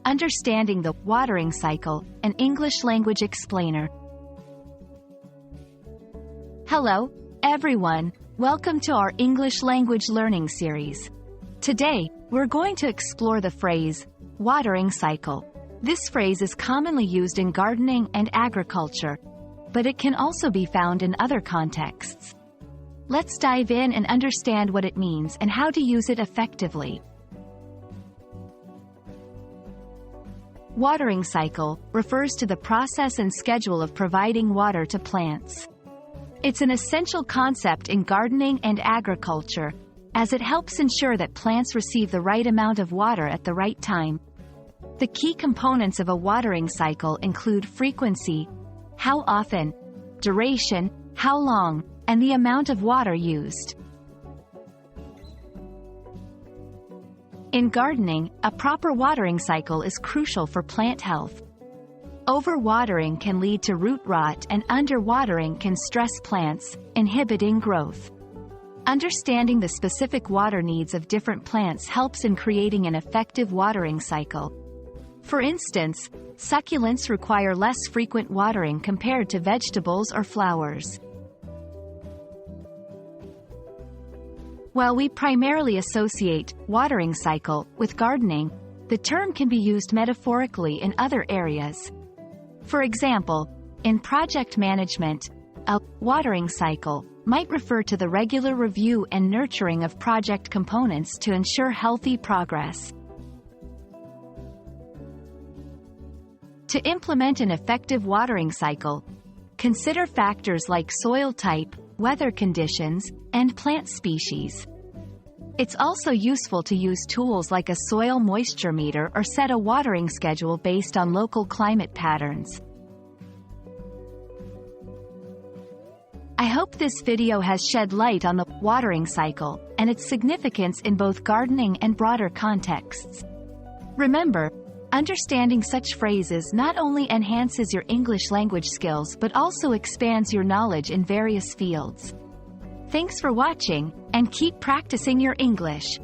Understanding the watering cycle, an English language explainer. Hello, everyone. Welcome to our English language learning series. Today, we're going to explore the phrase, watering cycle. This phrase is commonly used in gardening and agriculture, but it can also be found in other contexts. Let's dive in and understand what it means and how to use it effectively. Watering cycle refers to the process and schedule of providing water to plants. It's an essential concept in gardening and agriculture, as it helps ensure that plants receive the right amount of water at the right time. The key components of a watering cycle include frequency, how often, duration, how long, and the amount of water used. In gardening, a proper watering cycle is crucial for plant health. Overwatering can lead to root rot and underwatering can stress plants, inhibiting growth. Understanding the specific water needs of different plants helps in creating an effective watering cycle. For instance, succulents require less frequent watering compared to vegetables or flowers. While we primarily associate watering cycle with gardening, the term can be used metaphorically in other areas. For example, in project management, a watering cycle might refer to the regular review and nurturing of project components to ensure healthy progress. To implement an effective watering cycle, consider factors like soil type, weather conditions, and plant species. It's also useful to use tools like a soil moisture meter or set a watering schedule based on local climate patterns. I hope this video has shed light on the watering cycle and its significance in both gardening and broader contexts. Remember, understanding such phrases not only enhances your English language skills but also expands your knowledge in various fields. Thanks for watching, and keep practicing your English.